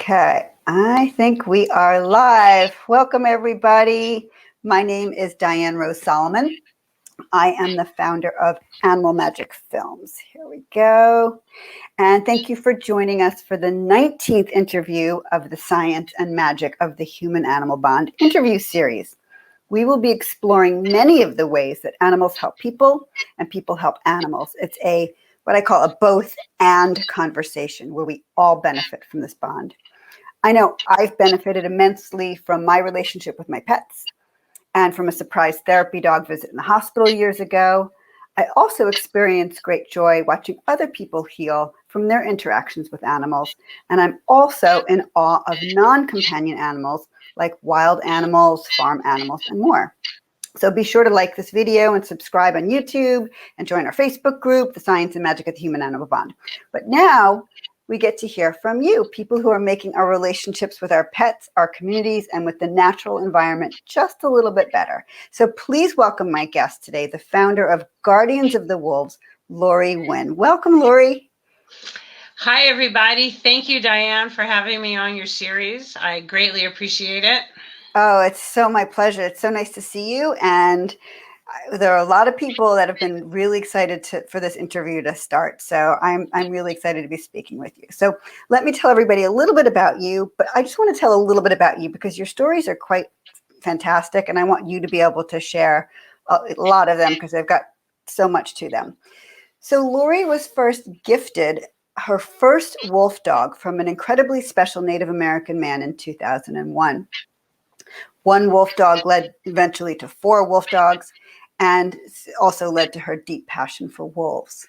Okay, I think we are live. Welcome, everybody. My name is Diane Rose Solomon. I am the founder of Animal Magic Films. Here we go. And thank you for joining us for the 19th interview of the Science and Magic of the Human-Animal Bond interview series. We will be exploring many of the ways that animals help people and people help animals. It's what I call a both and conversation where we all benefit from this bond. I know I've benefited immensely from my relationship with my pets and from a surprise therapy dog visit in the hospital years ago. I also experienced great joy watching other people heal from their interactions with animals. And I'm also in awe of non-companion animals like wild animals, farm animals, and more. So be sure to like this video and subscribe on YouTube and join our Facebook group, The Science and Magic of the Human-Animal Bond. But now we get to hear from you, people who are making our relationships with our pets, our communities, and with the natural environment just a little bit better. So please welcome my guest today, the founder of Guardians of the Wolves, Lori Wynn. Welcome, Lori. Hi, everybody. Thank you, Diane, for having me on your series. I greatly appreciate it. Oh, it's so my pleasure. It's so nice to see you. And there are a lot of people that have been really excited for this interview to start. So I'm really excited to be speaking with you. So let me tell everybody a little bit about you, but I just want to tell a little bit about you because your stories are quite fantastic. And I want you to be able to share a lot of them because they've got so much to them. So Lori was first gifted her first wolf dog from an incredibly special Native American man in 2001. One wolf dog led eventually to 4 wolf dogs and also led to her deep passion for wolves.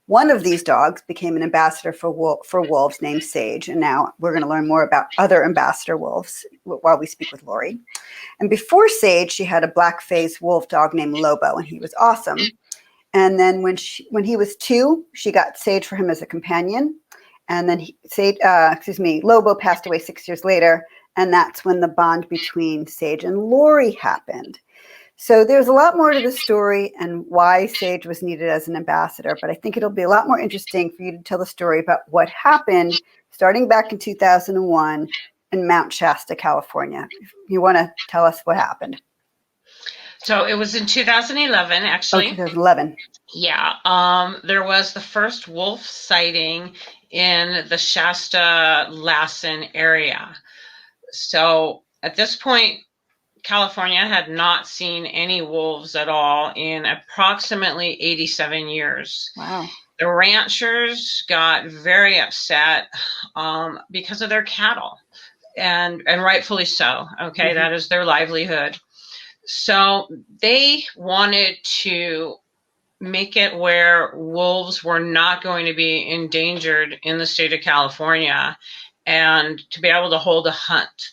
One of these dogs became an ambassador for wolves named Sage, and now we're going to learn more about other ambassador wolves while we speak with Lori. And before Sage, she had a black-faced wolf dog named Lobo, and he was awesome. And then when he was 2, she got Sage for him as a companion, and then Lobo passed away 6 years later. And that's when the bond between Sage and Lori happened. So there's a lot more to the story and why Sage was needed as an ambassador. But I think it'll be a lot more interesting for you to tell the story about what happened starting back in 2001 in Mount Shasta, California. You want to tell us what happened? So it was in 2011, actually. Oh, 2011. Yeah. There was the first wolf sighting in the Shasta-Lassen area. So at this point, California had not seen any wolves at all in approximately 87 years. Wow. The ranchers got very upset because of their cattle, and rightfully so. Okay, that is their livelihood. So they wanted to make it where wolves were not going to be endangered in the state of California and to be able to hold a hunt.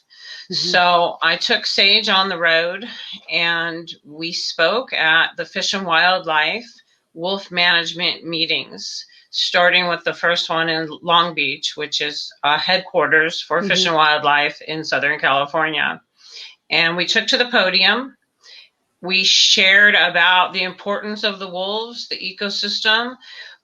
So I took Sage on the road and we spoke at the Fish and Wildlife wolf management meetings, starting with the first one in Long Beach, which is headquarters for Fish and Wildlife in Southern California. And we took to the podium. We shared about the importance of the wolves, the ecosystem.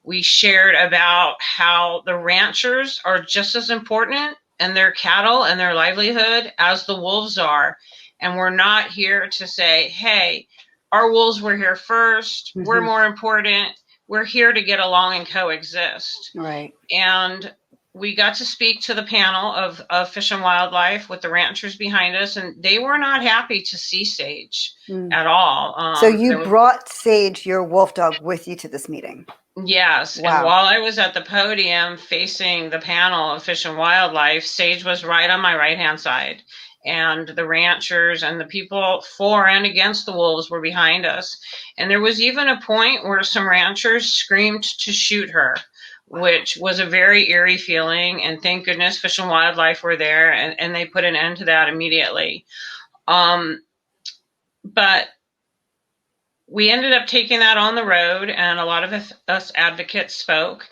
We shared about how the ranchers are just as important and their cattle and their livelihood as the wolves are. And we're not here to say, hey, our wolves were here first. We're more important. We're here to get along and coexist. Right. And we got to speak to the panel of Fish and Wildlife with the ranchers behind us, and they were not happy to see Sage at all. So you brought Sage, your wolf dog, with you to this meeting? Yes. Wow. And while I was at the podium facing the panel of Fish and Wildlife, Sage was right on my right-hand side. And the ranchers and the people for and against the wolves were behind us. And there was even a point where some ranchers screamed to shoot her, which was a very eerie feeling. And thank goodness Fish and Wildlife were there and they put an end to that immediately. But we ended up taking that on the road, and a lot of us advocates spoke.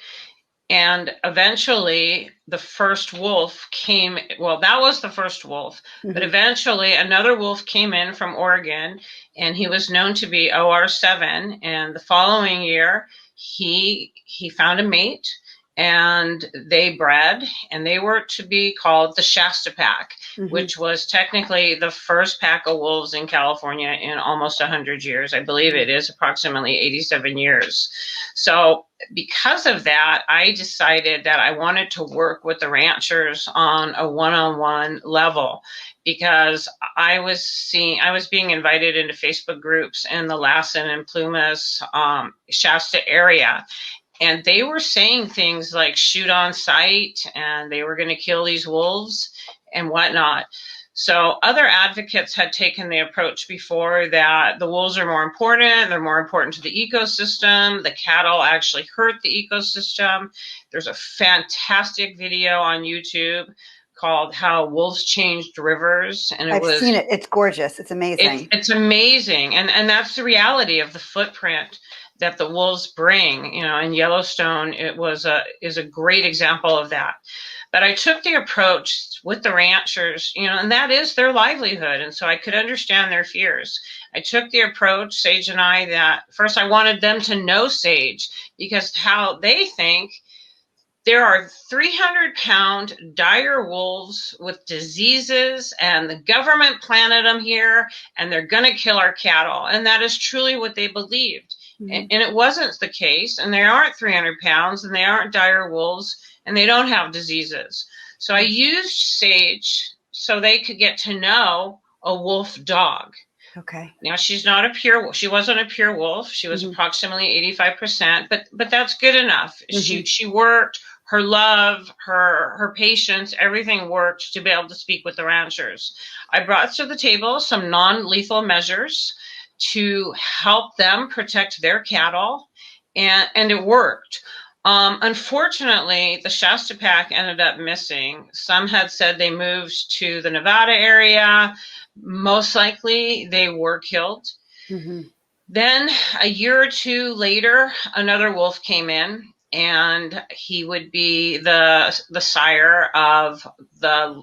And eventually the first wolf came. Well, that was the first wolf, but eventually another wolf came in from Oregon, and he was known to be OR7. And the following year, he found a mate, and they bred, and they were to be called the Shasta Pack, which was technically the first pack of wolves in California in almost 100 years. I believe it is approximately 87 years. So because of that, I decided that I wanted to work with the ranchers on a one-on-one level, because I was being invited into Facebook groups in the Lassen and Plumas, Shasta area. And they were saying things like shoot on sight, and they were going to kill these wolves and whatnot. So other advocates had taken the approach before that the wolves are more important. They're more important to the ecosystem. The cattle actually hurt the ecosystem. There's a fantastic video on YouTube called How Wolves Changed Rivers. And I've seen it. It's gorgeous. It's amazing. It's amazing. And that's the reality of the footprint that the wolves bring. You know, in Yellowstone, is a great example of that. But I took the approach with the ranchers, you know, and that is their livelihood. And so I could understand their fears. I took the approach, Sage and I, that first I wanted them to know Sage, because how they think there are 300-pound dire wolves with diseases, and the government planted them here, and they're going to kill our cattle. And that is truly what they believed. And it wasn't the case. And they aren't 300 pounds, and they aren't dire wolves, and they don't have diseases. So I used Sage so they could get to know a wolf dog. Okay. Now she wasn't a pure wolf. She was approximately 85%, but that's good enough. She worked. Her love, her patience, everything worked to be able to speak with the ranchers. I brought to the table some non-lethal measures to help them protect their cattle, and it worked. Unfortunately, the Shasta Pack ended up missing. Some had said they moved to the Nevada area. Most likely, they were killed. Then a year or two later, another wolf came in, and he would be the sire of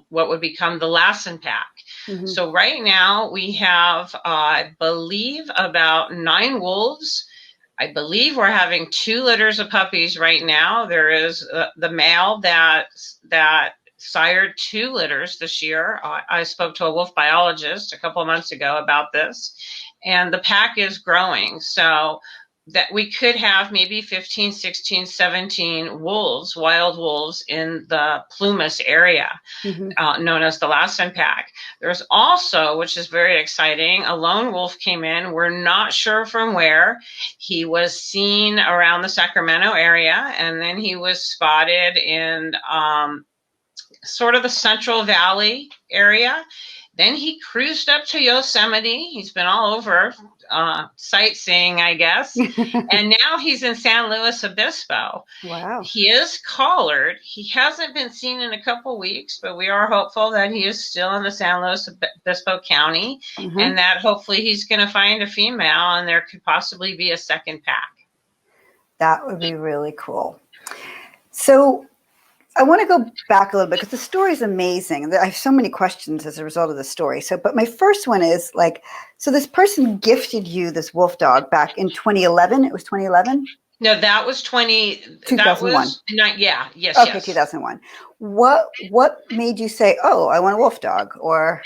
what would become the Lassen Pack. So right now we have, I believe, about 9 wolves. I believe we're having 2 litters of puppies right now. There is the male that sired 2 litters this year. I spoke to a wolf biologist a couple of months ago about this, and the pack is growing. So that we could have maybe 15, 16, 17 wolves, wild wolves in the Plumas area, known as the Lassen Pack. There's also, which is very exciting, a lone wolf came in. We're not sure from where. He was seen around the Sacramento area, and then he was spotted in sort of the Central Valley area. Then he cruised up to Yosemite. He's been all over sightseeing, I guess. And now he's in San Luis Obispo. Wow. He is collared. He hasn't been seen in a couple weeks, but we are hopeful that he is still in the San Luis Obispo County, and that hopefully he's going to find a female, and there could possibly be a second pack. That would be really cool. So I want to go back a little bit because the story is amazing. I have so many questions as a result of the story. But my first one is so this person gifted you this wolf dog back in 2011. It was 2011? No, that was 2001. That was, yes. Okay, 2001. What made you say, oh, I want a wolf dog? Or,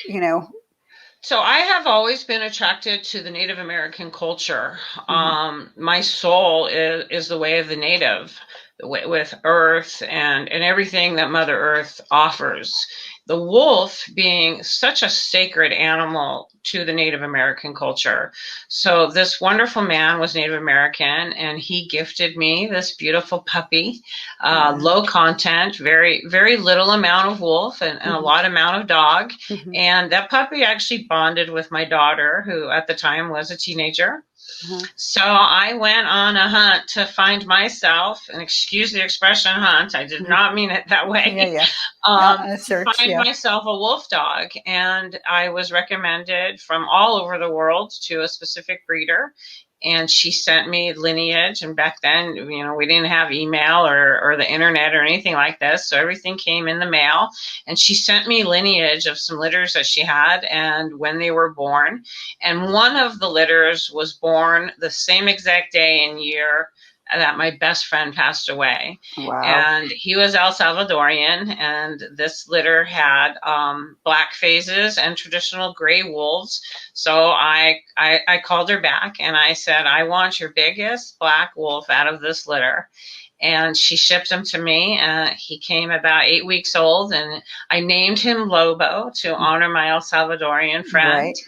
So I have always been attracted to the Native American culture. My soul is the way of the native, with earth and everything that Mother Earth offers. The wolf being such a sacred animal to the Native American culture. So this wonderful man was Native American, and he gifted me this beautiful puppy, low content, very, very little amount of wolf and a lot amount of dog. And that puppy actually bonded with my daughter, who at the time was a teenager. So I went on a hunt to find myself, and excuse the expression hunt, I did not mean it that way. Myself a wolf dog, and I was recommended from all over the world to a specific breeder. And she sent me lineage. And back then, we didn't have email or the internet or anything like this. So everything came in the mail. And she sent me lineage of some litters that she had and when they were born. And one of the litters was born the same exact day and year that my best friend passed away. Wow. And he was El Salvadorian, and this litter had black phases and traditional gray wolves. So I called her back and I said, I want your biggest black wolf out of this litter. And she shipped him to me. He came about 8 weeks old, and I named him Lobo to honor my El Salvadorian friend. Right.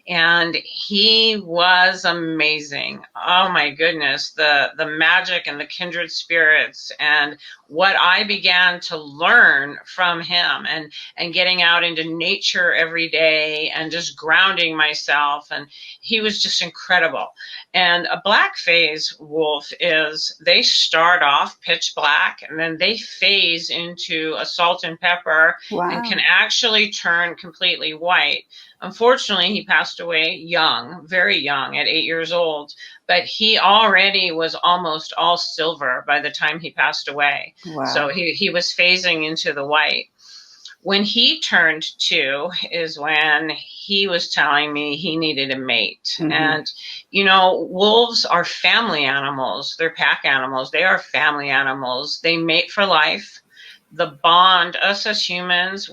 And he was amazing. Oh my goodness, the magic and the kindred spirits, and what I began to learn from him, and getting out into nature every day and just grounding myself. And he was just incredible. And a black phase wolf they start off pitch black, and then they phase into a salt and pepper. Wow. And can actually turn completely white. Unfortunately, he passed away young, very young, at 8 years old, but he already was almost all silver by the time he passed away. Wow. So he was phasing into the white. When he turned 2 is when he was telling me he needed a mate. Mm-hmm. And, wolves are family animals. They're pack animals. They are family animals. They mate for life. The bond, us as humans,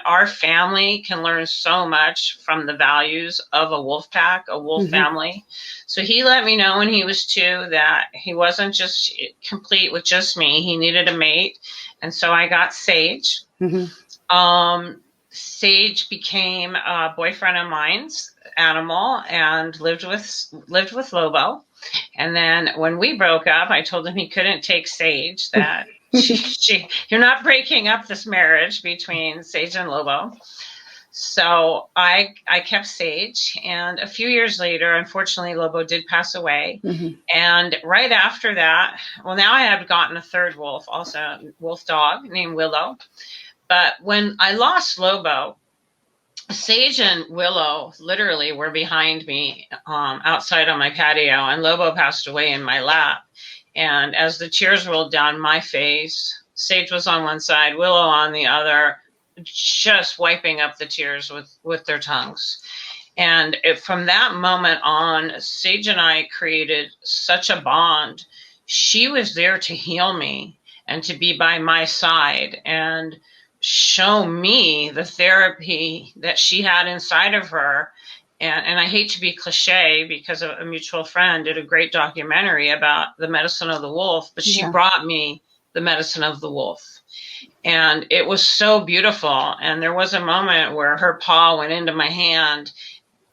our family can learn so much from the values of a wolf pack, a wolf mm-hmm. family. So he let me know when he was 2 that he wasn't just complete with just me. He needed a mate. And so I got Sage. Mm-hmm. Sage became a boyfriend of mine's animal and lived with Lobo. And then when we broke up, I told him he couldn't take Sage, that you're not breaking up this marriage between Sage and Lobo. So I kept Sage, and a few years later, unfortunately, Lobo did pass away. Mm-hmm. And right after that, now I had gotten a third wolf, also a Wolfdog named Willow. But when I lost Lobo, Sage and Willow literally were behind me outside on my patio, and Lobo passed away in my lap. And as the tears rolled down my face, Sage was on one side, Willow on the other, just wiping up the tears with their tongues. And from that moment on, Sage and I created such a bond. She was there to heal me and to be by my side and show me the therapy that she had inside of her. And I hate to be cliche, because a mutual friend did a great documentary about the medicine of the wolf, but she brought me the medicine of the wolf. And it was so beautiful. And there was a moment where her paw went into my hand.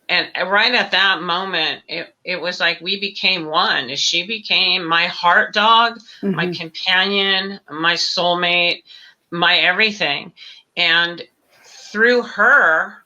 And right at that moment, it was like we became one. She became my heart dog, mm-hmm. my companion, my soulmate, my everything. And through her,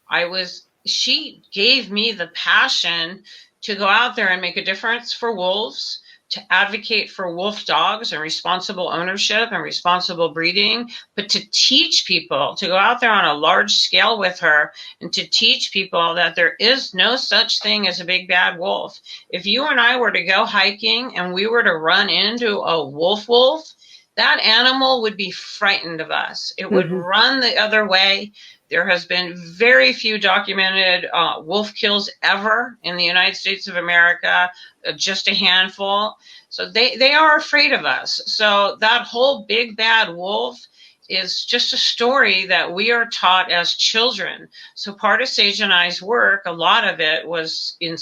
she gave me the passion to go out there and make a difference for wolves, to advocate for wolf dogs and responsible ownership and responsible breeding, but to teach people, to go out there on a large scale with her and to teach people that there is no such thing as a big bad wolf. If you and I were to go hiking and we were to run into a wolf, that animal would be frightened of us. It would mm-hmm. run the other way. There has been very few documented wolf kills ever in the United States of America, just a handful. So they are afraid of us. So that whole big bad wolf is just a story that we are taught as children. So part of Sage and I's work, a lot of it was in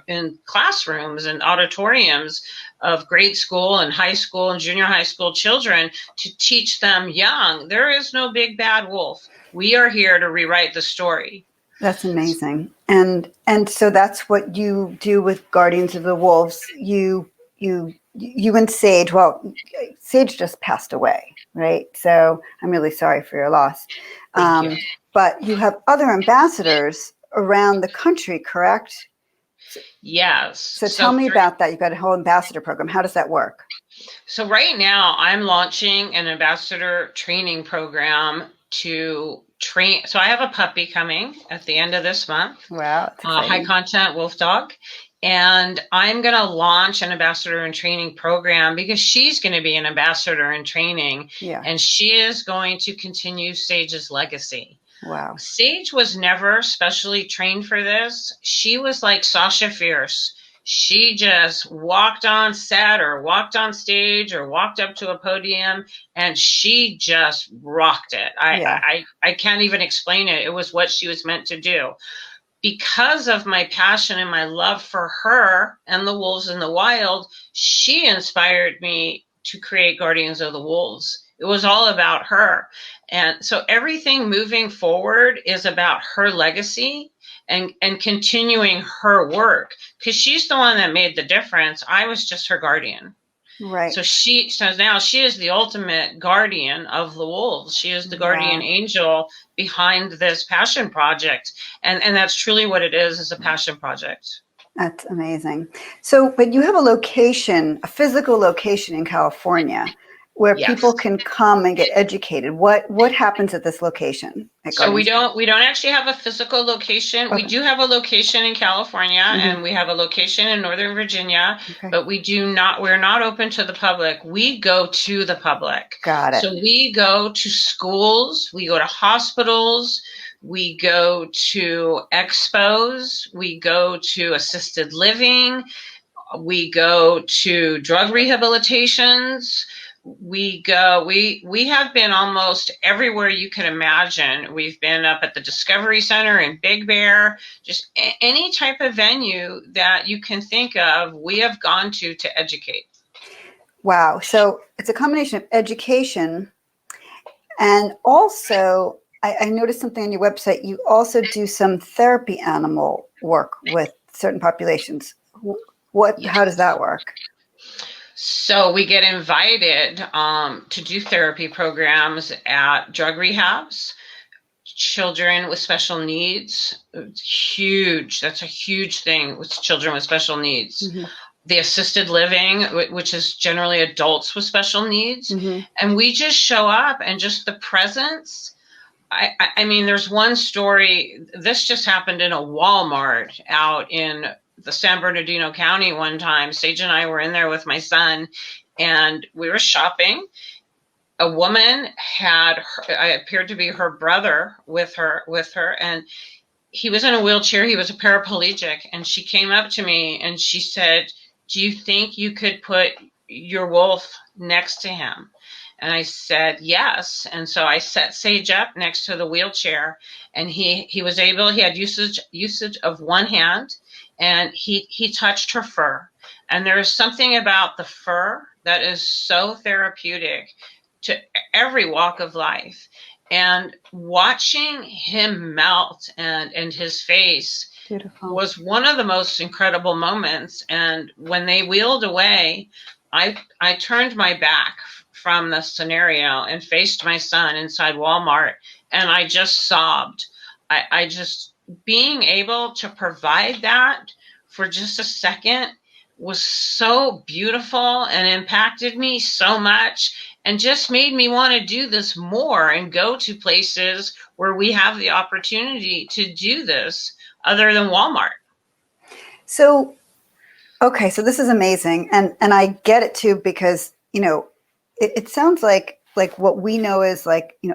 in classrooms and auditoriums of grade school and high school and junior high school children, to teach them young, there is no big bad wolf. We are here to rewrite the story. That's amazing. And so that's what you do with Guardians of the Wolves. You and Sage, Sage just passed away, right? So I'm really sorry for your loss. Thank you. But you have other ambassadors around the country, correct? Yes. So tell me about that. You've got a whole ambassador program. How does that work? So right now I'm launching an ambassador training program to train. So I have a puppy coming at the end of this month. Wow. High content wolf dog. And I'm going to launch an ambassador in training program because she's going to be an ambassador in training. Yeah. And she is going to continue Sage's legacy. Wow. Sage was never specially trained for this. She was like Sasha Fierce. She just walked on set or walked on stage or walked up to a podium, and she just rocked it. Yeah. I can't even explain it. It was what she was meant to do. Because of my passion and my love for her and the wolves in the wild, she inspired me to create Guardians of the Wolves. It was all about her. And so everything moving forward is about her legacy and continuing her work, because she's the one that made the difference. I was just her guardian. Right. So now she is the ultimate guardian of the wolves. She is the guardian angel behind this passion project. And that's truly what it is a passion project. That's amazing. So, but you have a location, a physical location in California where people can come and get educated. What happens at this location? So we don't actually have a physical location. Okay. We do have a location in California, and we have a location in Northern Virginia, but we're not open to the public. We go to the public. Got it. So we go to schools, we go to hospitals, we go to expos, we go to assisted living, we go to drug rehabilitations. We have been almost everywhere you can imagine. We've been up at the Discovery Center in Big Bear, just any type of venue that you can think of, we have gone to educate. Wow. So it's a combination of education, and also I noticed something on your website. You also do some therapy animal work with certain populations. How does that work? So we get invited to do therapy programs at drug rehabs, children with special needs. It's huge. That's a huge thing with children with special needs. The assisted living, which is generally adults with special needs. And we just show up, and just the presence. I mean, there's one story. This just happened in a Walmart out in the San Bernardino County one time. Sage and I were in there with my son, and we were shopping. A woman I appeared to be her brother with her, and he was in a wheelchair. He was a paraplegic, and she came up to me and she said, "Do you think you could put your wolf next to him?" And I said, yes. And so I set Sage up next to the wheelchair, and he had usage of one hand, and he touched her fur. And there is something about the fur that is so therapeutic to every walk of life. And watching him melt and his face was one of the most incredible moments. And when they wheeled away, I turned my back from the scenario and faced my son inside Walmart, and I just sobbed. I just, being able to provide that for just a second was so beautiful and impacted me so much, and just made me want to do this more and go to places where we have the opportunity to do this other than Walmart. So, okay, so this is amazing. And I get it too, because, it sounds like what we know is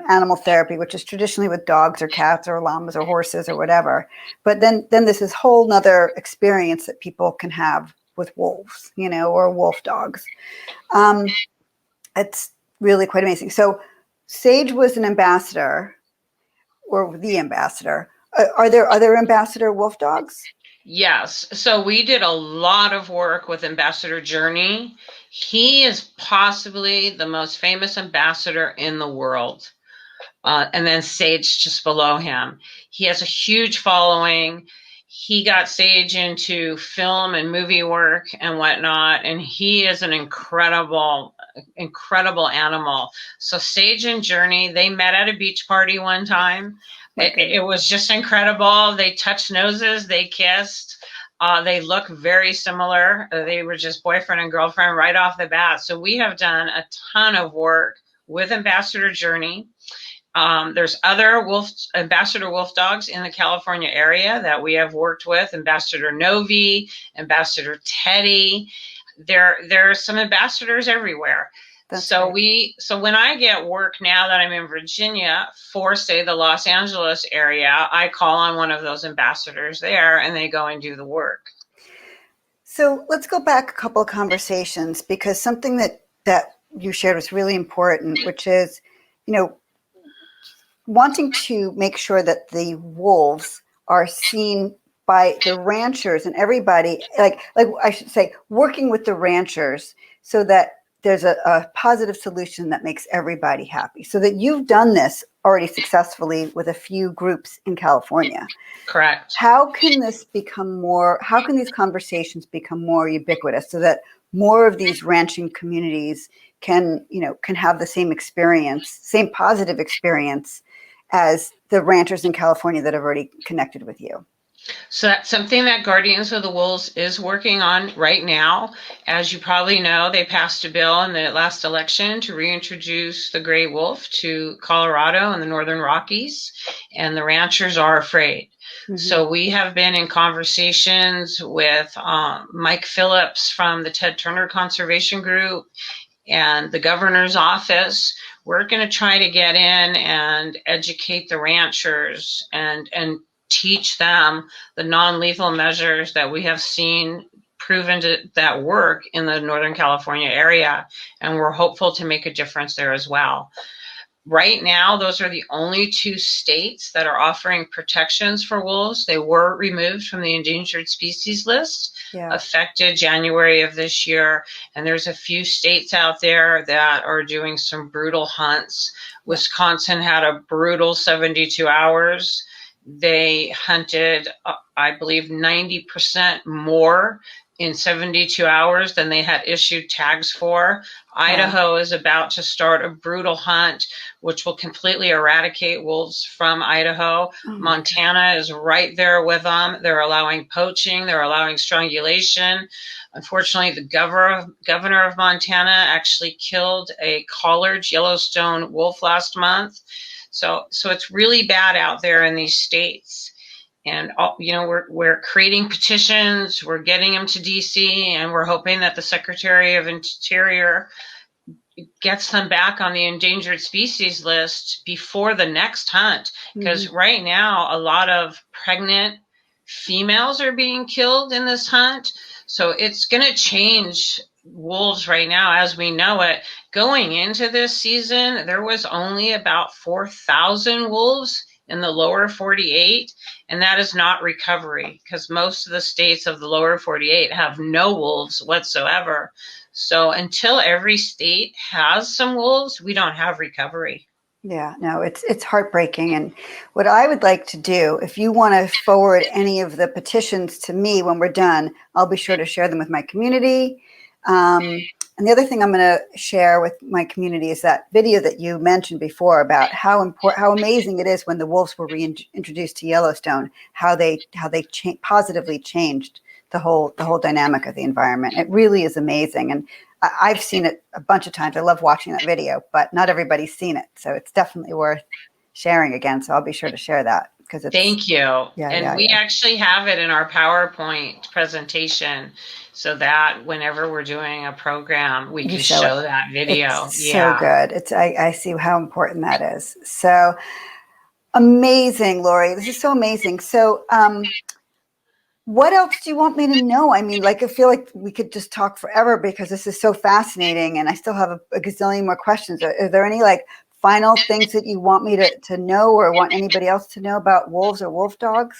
animal therapy, which is traditionally with dogs or cats or llamas or horses or whatever. But then there's this whole nother experience that people can have with wolves, or wolf dogs. It's really quite amazing. So Sage was an ambassador, or the ambassador. Are there other ambassador wolf dogs? Yes. So we did a lot of work with Ambassador Journey. He is possibly the most famous ambassador in the world. And then Sage just below him. He has a huge following. He got Sage into film and movie work and whatnot. And he is an incredible animal. So Sage and Journey, they met at a beach party one time. It was just incredible. They touched noses, they kissed. They look very similar. They were just boyfriend and girlfriend right off the bat. So we have done a ton of work with Ambassador Journey. There's other Ambassador Wolfdogs in the California area that we have worked with. Ambassador Novi, Ambassador Teddy. There are some ambassadors everywhere. So when I get work now that I'm in Virginia for, say, the Los Angeles area, I call on one of those ambassadors there, and they go and do the work. So let's go back a couple of conversations, because something that you shared was really important, which is, you know, wanting to make sure that the wolves are seen by the ranchers and everybody, like I should say, working with the ranchers so that there's a positive solution that makes everybody happy. So that you've done this already successfully with a few groups in California. Correct. How can this become more, how can these conversations become more ubiquitous so that more of these ranching communities can, you know, can have the same experience, same positive experience as the ranchers in California that have already connected with you? So that's something that Guardians of the Wolves is working on right now. As you probably know, they passed a bill in the last election to reintroduce the gray wolf to Colorado and the Northern Rockies, and the ranchers are afraid. Mm-hmm. So we have been in conversations with Mike Phillips from the Ted Turner Conservation Group and the governor's office. We're going to try to get in and educate the ranchers and teach them the non-lethal measures that we have seen proven that work in the Northern California area. And we're hopeful to make a difference there as well. Right now, those are the only 2 states that are offering protections for wolves. They were removed from the endangered species list, effective January of this year. And there's a few states out there that are doing some brutal hunts. Wisconsin had a brutal 72 hours. They hunted, I believe, 90% more in 72 hours than they had issued tags for. Idaho is about to start a brutal hunt, which will completely eradicate wolves from Idaho. Montana is right there with them. They're allowing poaching. They're allowing strangulation. Unfortunately, the governor of Montana actually killed a collared Yellowstone wolf last month. So it's really bad out there in these states. And, you know, we're creating petitions, we're getting them to DC, and we're hoping that the Secretary of Interior gets them back on the endangered species list before the next hunt. Because right now, a lot of pregnant females are being killed in this hunt. So it's going to change wolves right now as we know it. Going into this season, there was only about 4,000 wolves in the lower 48, and that is not recovery, because most of the states of the lower 48 have no wolves whatsoever. So until every state has some wolves, we don't have recovery. Yeah, no, it's heartbreaking. And what I would like to do, if you want to forward any of the petitions to me when we're done, I'll be sure to share them with my community. And the other thing I'm going to share with my community is that video that you mentioned before about how amazing it is when the wolves were reintroduced to Yellowstone, how they positively changed the whole dynamic of the environment. It really is amazing. And I've seen it a bunch of times. I love watching that video, but not everybody's seen it. So it's definitely worth sharing again. So I'll be sure to share that. Thank you. We actually have it in our PowerPoint presentation so that whenever we're doing a program, we can show that video. It's so good. I see how important that is. So amazing, Lori. This is so amazing. So what else do you want me to know? I mean, like, I feel like we could just talk forever because this is so fascinating, and I still have a gazillion more questions. Are there any like final things that you want me to know, or want anybody else to know about wolves or wolf dogs?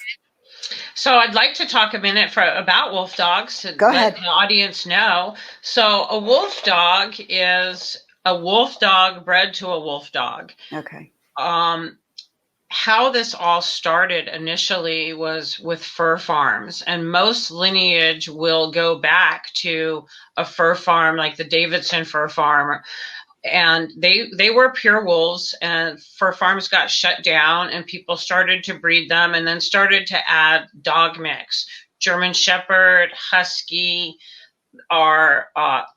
So I'd like to talk a minute about wolf dogs to let the audience know. So a wolf dog is a wolf dog bred to a wolf dog. Okay. How this all started initially was with fur farms, and most lineage will go back to a fur farm like the Davidson fur farm. And they were pure wolves, and fur farms got shut down and people started to breed them and then started to add dog mix. German Shepherd, Husky are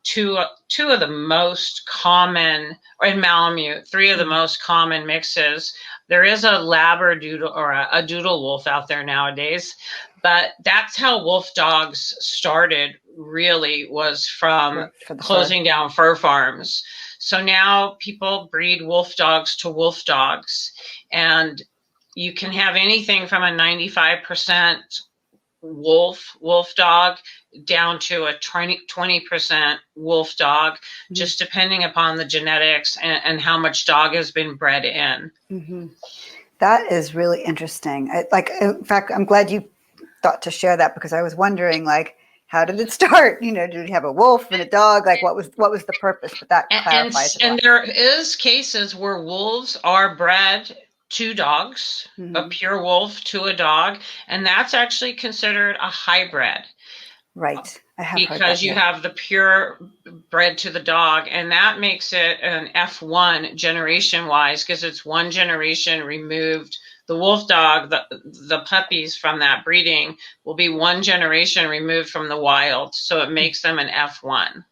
two of the most common, and Malamute, 3 of the most common mixes. There is a Labradoodle or a Doodle Wolf out there nowadays, but that's how wolf dogs started, really, was from closing down fur farms. So now people breed wolf dogs to wolf dogs, and you can have anything from a 95% wolf dog down to a 20% wolf dog, just depending upon the genetics and how much dog has been bred in. That is really interesting. In fact, I'm glad you thought to share that, because I was wondering, like, how did it start? Did you have a wolf and a dog? Like, what was the purpose? But that clarifies it. And there is cases where wolves are bred to dogs, a pure wolf to a dog, and that's actually considered a hybrid. Right. I have heard because that, you have the pure bred to the dog, and that makes it an F1 generation wise, because it's one generation removed. The wolf dog, the puppies from that breeding will be one generation removed from the wild, so it makes them an F1.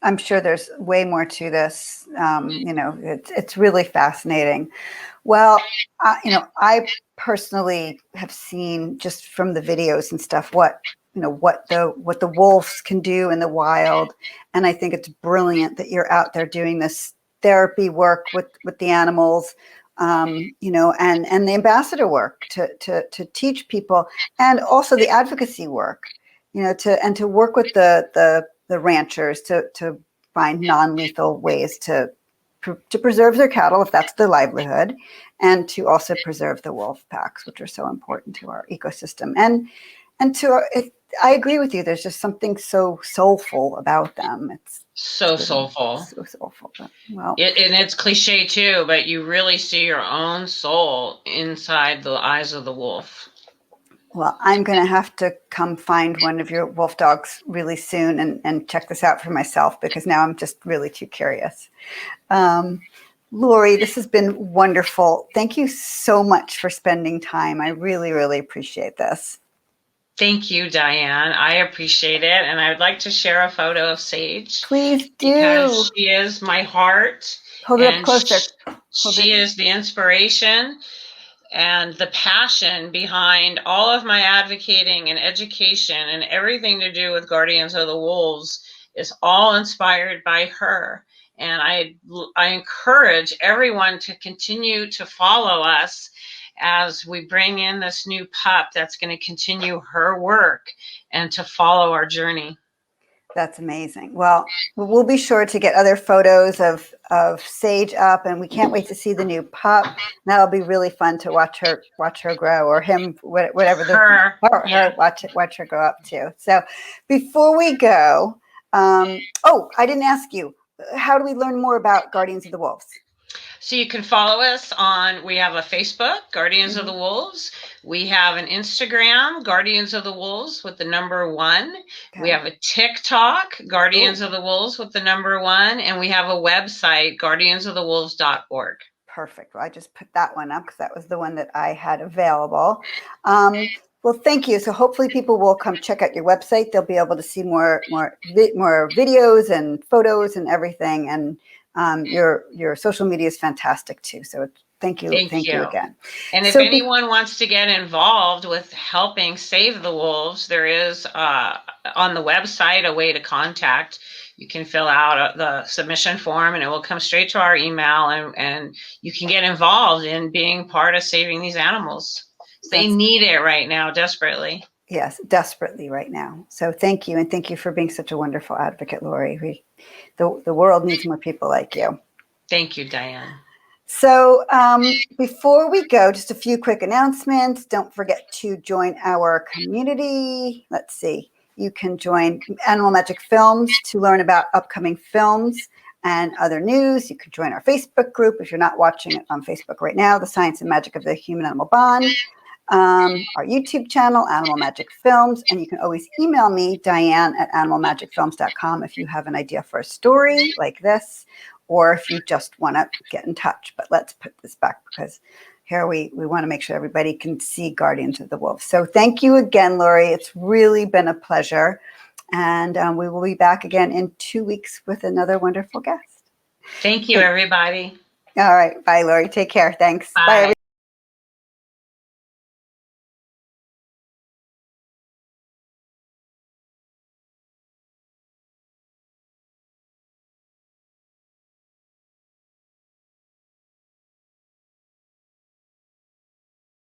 I'm sure there's way more to this. It's really fascinating. Well, I personally have seen, just from the videos and stuff, what the wolves can do in the wild, and I think it's brilliant that you're out there doing this therapy work with the animals, and the ambassador work to teach people, and also the advocacy work, to work with the ranchers to find non-lethal ways to preserve their cattle, if that's their livelihood, and to also preserve the wolf packs, which are so important to our ecosystem. I agree with you. There's just something so soulful about them. It's so soulful. So soulful. Well, and it's cliche too, but you really see your own soul inside the eyes of the wolf. Well, I'm going to have to come find one of your wolf dogs really soon and check this out for myself, because now I'm just really too curious. Lori, this has been wonderful. Thank you so much for spending time. I really, really appreciate this. Thank you, Diane. I appreciate it. And I would like to share a photo of Sage. Please do. Because she is my heart. Hold it up closer. She is the inspiration and the passion behind all of my advocating and education, and everything to do with Guardians of the Wolves is all inspired by her. And I encourage everyone to continue to follow us as we bring in this new pup that's going to continue her work, and to follow our journey. That's amazing. Well, we'll be sure to get other photos of Sage up, and we can't wait to see the new pup. That'll be really fun to watch her grow, or him, whatever her watch her grow up too. So before we go, I didn't ask you, how do we learn more about Guardians of the Wolves? So you can follow us we have a Facebook, Guardians of the Wolves. We have an Instagram, Guardians of the Wolves with the number 1. Okay. We have a TikTok, Guardians of the Wolves with the number 1. And we have a website, guardiansofthewolves.org. Perfect. Well, I just put that one up because that was the one that I had available. Well, thank you. So hopefully people will come check out your website. They'll be able to see more videos and photos and everything. And your social media is fantastic too. So thank you. Thank you again. And if anyone wants to get involved with helping save the wolves, there is on the website a way to contact. You can fill out the submission form, and it will come straight to our email, and you can get involved in being part of saving these animals. They need it right now, desperately. Yes, desperately right now. So thank you. And thank you for being such a wonderful advocate, Lori. The world needs more people like you. Thank you, Diane. So before we go, just a few quick announcements. Don't forget to join our community. Let's see. You can join Animal Magic Films to learn about upcoming films and other news. You can join our Facebook group if you're not watching it on Facebook right now, The Science and Magic of the Human-Animal Bond. Our YouTube channel, Animal Magic Films, and you can always email me, Diane at animalmagicfilms.com, if you have an idea for a story like this, or if you just want to get in touch. But let's put this back, because here we want to make sure everybody can see Guardians of the Wolves. So thank you again, Lori. It's really been a pleasure. And we will be back again in 2 weeks with another wonderful guest. Thank you, everybody. All right. Bye, Lori. Take care. Thanks. Bye. Bye.